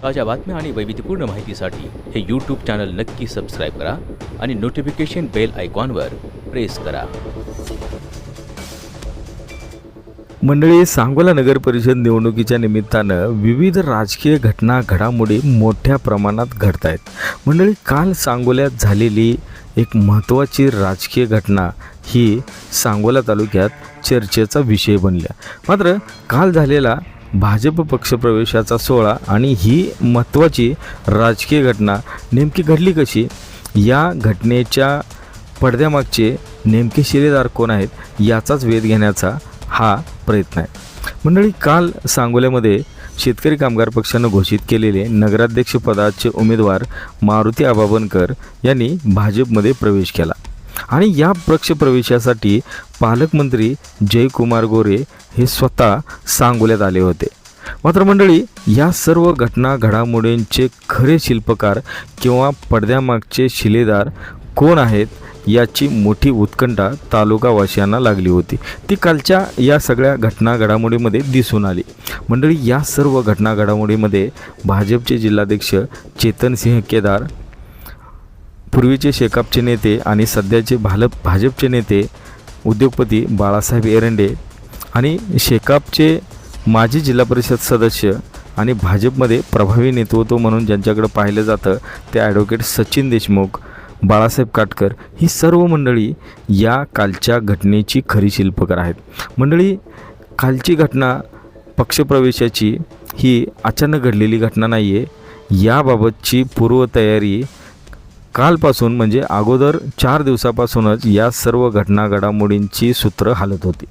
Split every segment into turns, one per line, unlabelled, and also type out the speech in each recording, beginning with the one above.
ताज्या बातम्या आणि वैविध्यपूर्ण माहितीसाठी हे यूट्यूब चॅनल नक्की सबस्क्राईब करा आणि नोटिफिकेशन बेल आयकॉनवर प्रेस करा.
मंडळी, सांगोला नगर परिषद निवडणुकीच्या निमित्तानं विविध राजकीय घटना घडामोडी मोठ्या प्रमाणात घडत आहेत. मंडळी, काल सांगोल्यात झालेली एक महत्त्वाची राजकीय घटना ही सांगोला तालुक्यात चर्चेचा विषय बनल्या. मात्र काल झालेला भाजप पक्षप्रवेशाचा सोहळा आणि ही महत्त्वाची राजकीय घटना नेमकी घडली कशी, या घटनेच्या पडद्यामागचे नेमके शिलेदार कोण आहेत याचाच वेध घेण्याचा हा प्रयत्न आहे. मंडळी, काल सांगोल्यामध्ये शेतकरी कामगार पक्षानं घोषित केलेले नगराध्यक्ष पदाचे उमेदवार मारुती आबा बनकर यांनी भाजपमध्ये प्रवेश केला आणि या पक्षप्रवेशासाठी पालकमंत्री जयकुमार गोरे हे स्वतः सांगोल्यात आले होते. मात्र मंडळी, या सर्व घटना घडामोडींचे खरे शिल्पकार किंवा पडद्यामागचे शिलेदार कोण आहेत याची मोठी उत्कंठा तालुकावासियांना लागली होती. ती कालच्या या सगळ्या घटना घडामोडीमध्ये दिसून आली. मंडळी, या सर्व घटना घडामोडीमध्ये भाजपचे जिल्हाध्यक्ष चेतनसिंह केदार, पूर्वीचे शेकापचे नेते आणि सध्याचे भाजपचे नेते उद्योगपती बाळासाहेब एरंडे आणि शेकापचे माजी जिल्हा परिषद सदस्य आणि भाजपमध्ये प्रभावी नेतृत्व म्हणून ज्यांच्याकडे पाहिलं जातं ते ॲडव्होकेट सचिन देशमुख, बाळासाहेब काटकर, ही सर्व मंडळी या कालच्या घटनेची खरी शिल्पकार आहेत. मंडळी, कालची घटना पक्षप्रवेशाची ही अचानक घडलेली घटना नाही आहे. याबाबतची पूर्वतयारी कालपासून म्हणजे अगोदर 4 दिवसापासूनच या सर्व घटना घडामोडींची सूत्र हालत होती.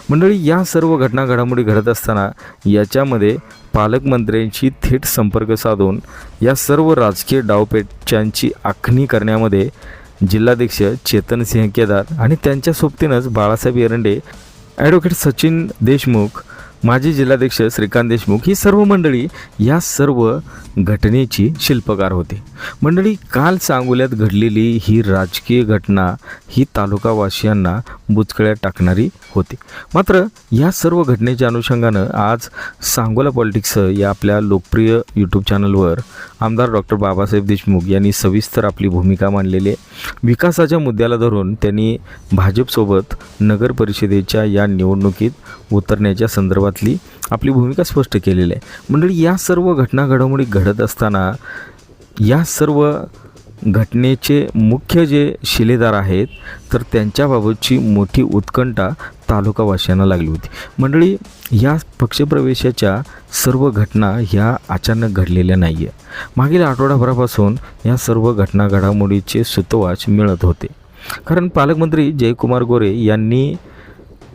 मंडळी, या सर्व घटना घडामोडी घडत असताना याच्यामध्ये पालकमंत्र्यांशी थेट संपर्क साधून या सर्व राजकीय डावपेचांची आखणी करण्यामध्ये जिल्हाध्यक्ष चेतनसिंह केदार आणि त्यांच्या सोबतीनंच बाळासाहेब एरंडे, ॲडव्होकेट सचिन देशमुख, माजी जिल्हाध्यक्ष श्रीकांत देशमुख, ही सर्व मंडळी या सर्व घटनेची शिल्पकार होती. मंडळी, काल सांगोल्यात घडलेली ही राजकीय घटना ही तालुकावासियांना बुचकळ्यात टाकणारी होती. मात्र या सर्व घटनेच्या अनुषंगानं आज सांगोला पॉलिटिक्स या आपल्या लोकप्रिय यूट्यूब चॅनलवर आमदार डॉक्टर बाबासाहेब देशमुख यांनी सविस्तर आपली भूमिका मांडलेली आहे. विकासाच्या मुद्द्याला धरून त्यांनी भाजपसोबत नगर परिषदेच्या या निवडणुकीत उतरण्याच्या संदर्भातली आपली भूमिका स्पष्ट केलेली आहे. मंडळी, या सर्व घटना घडामोडी घडत असताना या सर्व घटनेचे मुख्य जे शिलेदार आहेत तर त्यांच्याबाबतची मोठी उत्कंठा तालुकावासियांना लागली होती. मंडळी, या पक्षप्रवेशाच्या सर्व घटना ह्या अचानक घडलेल्या नाही आहे. मागील आठवडाभरापासून या सर्व घटना घडामोडीचे सुतोवाच मिळत होते. कारण पालकमंत्री जयकुमार गोरे यांनी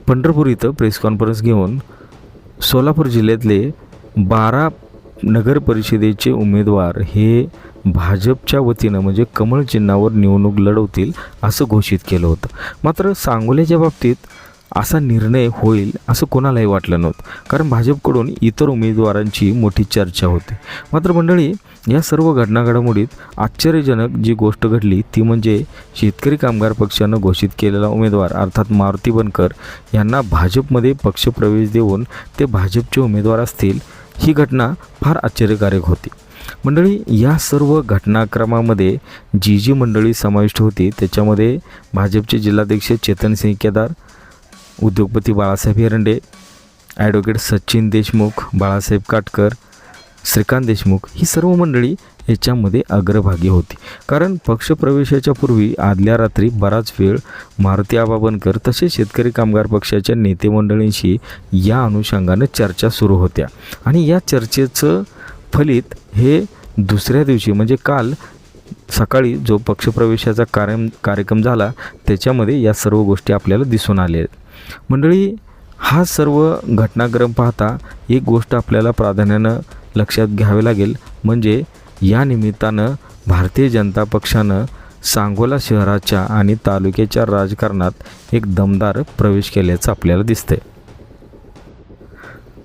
पंढरपूर इथं प्रेस कॉन्फरन्स घेऊन सोलापूर जिल्ह्यातले 12 नगर परिषदेचे उमेदवार हे भाजपच्या वतीनं म्हणजे कमळ चिन्हावर निवडणूक लढवतील असं घोषित केलं होतं. मात्र सांगोल्याच्या बाबतीत असा निर्णय होईल असं कोणालाही वाटलं नव्हतं, कारण भाजपकडून इतर उमेदवारांची मोठी चर्चा होती. मात्र मंडळी, या सर्व घटना घडामोडीत आश्चर्यजनक जी गोष्ट घडली ती म्हणजे शेतकरी कामगार पक्षानं घोषित केलेला उमेदवार अर्थात मारुती बनकर यांना भाजपमध्ये पक्षप्रवेश देऊन ते भाजपचे उमेदवार असतील, ही घटना फार आश्चर्यकारक होती. मंडळी, या सर्व घटनाक्रमामध्ये जी मंडळी समाविष्ट होती त्याच्यामध्ये भाजपचे जिल्हाध्यक्ष चेतनसिंह केदार, उद्योगपती बाळासाहेब एरंडे, ॲडव्होकेट सचिन देशमुख, बाळासाहेब काटकर, श्रीकांत देशमुख, ही सर्व मंडळी याच्यामध्ये अग्रभागी होती. कारण पक्षप्रवेशाच्या पूर्वी आदल्या रात्री बराच वेळ मारुती आबा बनकर तसेच शेतकरी कामगार पक्षाच्या नेते मंडळींशी या अनुषंगानं चर्चा सुरू होत्या आणि या चर्चेचं फलित हे दुसऱ्या दिवशी म्हणजे काल सकाळी जो पक्षप्रवेशाचा कार्यक्रम झाला त्याच्यामध्ये या सर्व गोष्टी आपल्याला दिसून आल्या आहेत. मंडळी, हा सर्व घटनाक्रम पाहता एक गोष्ट आपल्याला प्राधान्यानं लक्षात घ्यावे लागेल, म्हणजे या निमित्तानं भारतीय जनता पक्षानं सांगोला शहराच्या आणि तालुक्याच्या राजकारणात एक दमदार प्रवेश केल्याचं आपल्याला दिसतंय.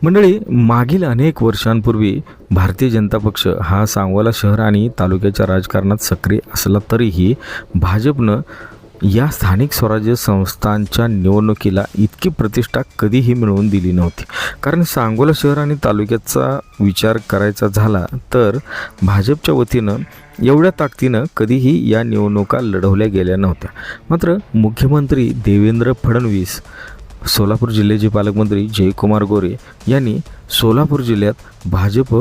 मंडळी, मागील अनेक वर्षांपूर्वी भारतीय जनता पक्ष हा सांगोला शहर आणि तालुक्याच्या राजकारणात सक्रिय असला तरीही भाजपनं या स्थानिक स्वराज्य संस्थांच्या निवडणुकीला इतकी प्रतिष्ठा कधीही मिळवून दिली नव्हती. कारण सांगोला शहर आणि तालुक्याचा विचार करायचा झाला तर भाजपच्या वतीनं एवढ्या ताकदीनं कधीही या निवडणुका लढवल्या गेल्या नव्हत्या. मात्र मुख्यमंत्री देवेंद्र फडणवीस, सोलापूर जिल्ह्याचे पालकमंत्री जयकुमार गोरे यांनी सोलापूर जिल्ह्यात भाजप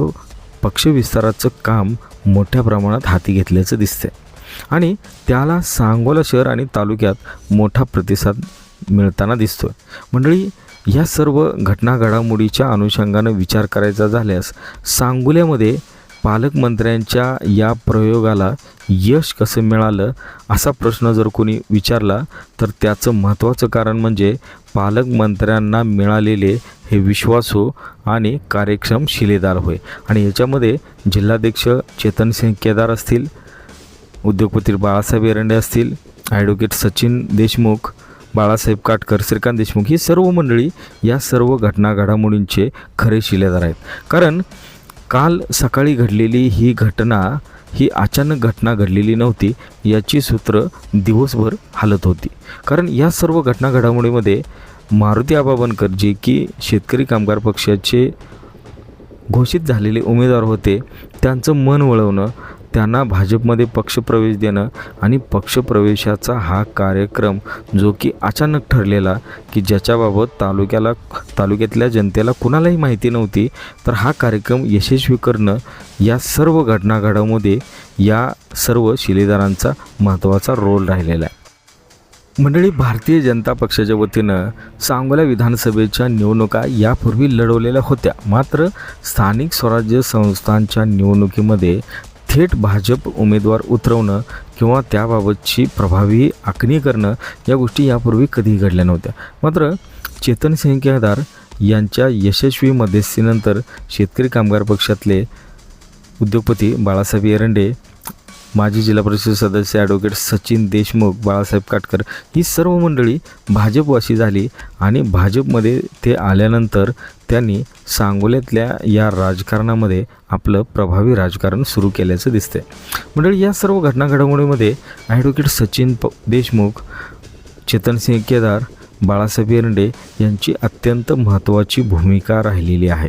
पक्षविस्ताराचं काम मोठ्या प्रमाणात हाती घेतल्याचं दिसतंय आणि त्याला सांगोला शहर आणि तालुक्यात मोठा प्रतिसाद मिळताना दिसतोय. मंडळी, या सर्व घटना घडामोडीच्या अनुषंगानं विचार करायचा झाल्यास सांगोल्यामध्ये पालकमंत्र्यांच्या या प्रयोगाला यश कसं मिळालं असा प्रश्न जर कोणी विचारला तर त्याचं महत्त्वाचं कारण म्हणजे पालकमंत्र्यांना मिळालेले हे विश्वासू आणि कार्यक्षम शिलेदार होय. आणि याच्यामध्ये जिल्हाध्यक्ष चेतनसिंह केदार असतील, उद्योगपती बाळासाहेब एरंडे असतील, ॲडव्होकेट सचिन देशमुख, बाळासाहेब काटकर, श्रीकांत देशमुख ही सर्व मंडळी या सर्व घटना घडामोडींचे खरे शिलेदार आहेत. कारण काल सकाळी घडलेली ही घटना ही अचानक घटना घडलेली नव्हती, याची सूत्र दिवसभर हालत होती. कारण या सर्व घटना घडामोडीमध्ये मारुती आबा बनकर जे की शेतकरी कामगार पक्षाचे घोषित झालेले उमेदवार होते, त्यांचं मन वळवणं, त्यांना भाजपमध्ये पक्षप्रवेश देणं आणि पक्षप्रवेशाचा हा कार्यक्रम जो की अचानक ठरलेला की ज्याच्याबाबत तालुक्यातल्या जनतेला कुणालाही माहिती नव्हती, तर हा कार्यक्रम यशस्वी करणं या सर्व घटना घडामोडी या सर्व शिलेदारांचा महत्त्वाचा रोल राहिलेला आहे. मंडळी, भारतीय जनता पक्षाच्या वतीनं सांगोला विधानसभेच्या निवडणुका यापूर्वी लढवलेल्या होत्या. मात्र स्थानिक स्वराज्य संस्थांच्या निवडणुकीमध्ये थेट भाजप उमेदवार उतरवणं किंवा त्याबाबतची प्रभावी आखणी करणं या गोष्टी यापूर्वी कधीही घडल्या नव्हत्या. मात्र चेतनसिंह केदार यांच्या यशस्वी मध्यस्थीनंतर शेतकरी कामगार पक्षातले उद्योगपती बाळासाहेब एरंडे, माजी जिल्हा परिषद सदस्य ॲडव्होकेट सचिन देशमुख, बाळासाहेब काटकर ही सर्व मंडळी भाजपवासी झाली आणि भाजपमध्ये ते आल्यानंतर त्यांनी सांगोल्यातल्या या राजकारणामध्ये आपलं प्रभावी राजकारण सुरू केल्याचं दिसतंय. मंडळी, या सर्व घटना घडामोडीमध्ये ॲडव्होकेट सचिन देशमुख, चेतनसिंह केदार, बाळासाहेब एरंडे यांची अत्यंत महत्त्वाची भूमिका राहिलेली आहे.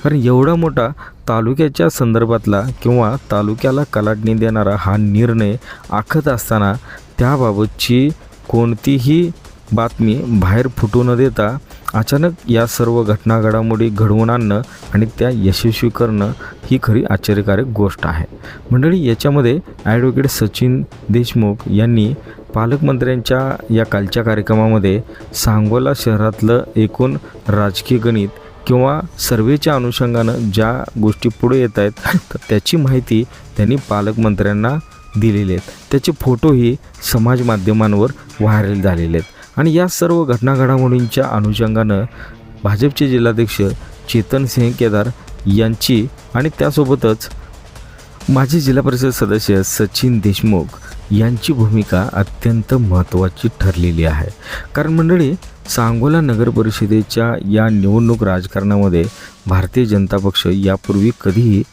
कारण एवढा मोठा तालुक्याच्या संदर्भातला किंवा तालुक्याला कलाटणी देणारा हा निर्णय आखत असताना त्याबाबतची कोणतीही बातमी बाहेर फुटू न देता अचानक या सर्व घटना घडामोडी घडवून आणणं आणि त्या यशस्वी करणं ही खरी आश्चर्यकारक गोष्ट आहे. मंडळी, याच्यामध्ये ॲडव्होकेट सचिन देशमुख यांनी पालकमंत्र्यांच्या या कालच्या कार्यक्रमामध्ये सांगोला शहरातलं एकूण राजकीय गणित किंवा सर्वेच्या अनुषंगानं ज्या गोष्टी पुढे येत आहेत तर त्याची माहिती त्यांनी पालकमंत्र्यांना दिलेली आहेत. त्याचे फोटोही समाज माध्यमांवर व्हायरल झालेले आहेत. आणि या सर्व घटना घडामोडींच्या अनुषंगानं भाजपचे जिल्हाध्यक्ष चेतनसिंह केदार यांची आणि त्यासोबतच माजी जिल्हा परिषद सदस्य सचिन देशमुख यांची भूमिका अत्यंत महत्त्वाची ठरलेली आहे. कारण मंडळी, सांगोला नगर परिषदेच्या या निवडणूक राजकारणामध्ये भारतीय जनता पक्ष यापूर्वी कधीही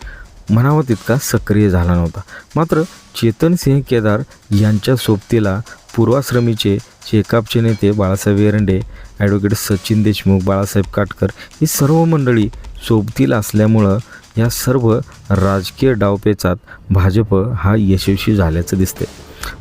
म्हणावा तितका सक्रिय झाला नव्हता. मात्र चेतनसिंह केदार यांच्या सोबतीला पूर्वाश्रमीचे शेकापचे नेते बाळासाहेब एरंडे, ॲडव्होकेट सचिन देशमुख, बाळासाहेब काटकर ही सर्व मंडळी सोबतीला असल्यामुळं या सर्व राजकीय डावपेचात भाजप हा यशस्वी झाल्याचं दिसते.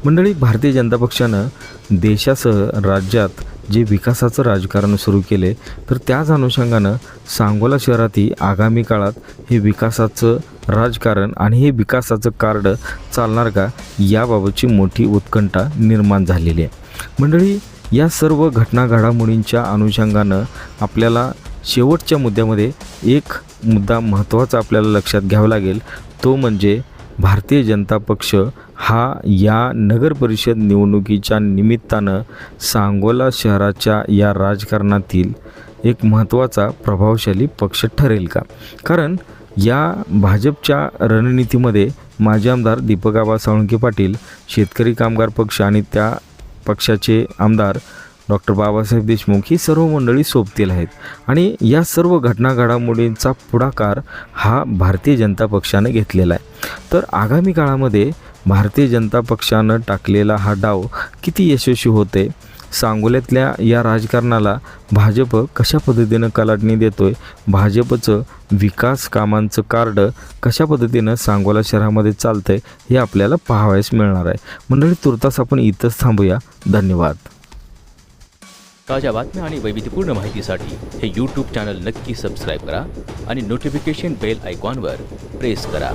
मंडळी, भारतीय जनता पक्षानं देशासह राज्यात जे विकासाचं राजकारण सुरू केले तर त्याच अनुषंगानं सांगोला शहरातही आगामी काळात हे विकासाचं राजकारण आणि हे विकासाचं कार्ड चालणार का याबाबतची मोठी उत्कंठा निर्माण झालेली आहे. मंडळी, या सर्व घटना घडामोडींच्या अनुषंगानं आपल्याला शेवटच्या मुद्द्यामध्ये एक मुद्दा महत्त्वाचा आपल्याला लक्षात घ्यावा लागेल, तो म्हणजे भारतीय जनता पक्ष हा या नगर परिषद निवडणुकीच्या निमित्तानं सांगोला शहराच्या या राजकारणातील एक महत्त्वाचा प्रभावशाली पक्ष ठरेल का. कारण या भाजपच्या रणनीतीमध्ये माजी आमदार दीपक आबा साळुंखे पाटील, शेतकरी कामगार पक्ष आणि त्या पक्षाचे आमदार डॉक्टर बाबासाहेब देशमुख ही सर्व मंडळी सोबतील आहेत. आणि या सर्व घटना घडामोडींचा पुढाकार हा भारतीय जनता पक्षाने घेतलेला आहे. तर आगामी काळामध्ये भारतीय जनता पक्षानं टाकलेला हा डाव किती यशस्वी होते, सांगोल्यातल्या या राजकारणाला भाजप कशा पद्धतीनं कलाटणी देतोय, भाजपचं विकास कामांचं कार्ड कशा पद्धतीनं सांगोला शहरामध्ये चालतंय हे आपल्याला पाहावयास मिळणार आहे. मंडळी, तुर्तास आपण इथंच थांबूया. धन्यवाद.
ताज्या बातम्या आणि वैविध्यपूर्ण माहितीसाठी हे यूट्यूब चॅनल नक्की सबस्क्राईब करा आणि नोटिफिकेशन बेल आयकॉनवर प्रेस करा.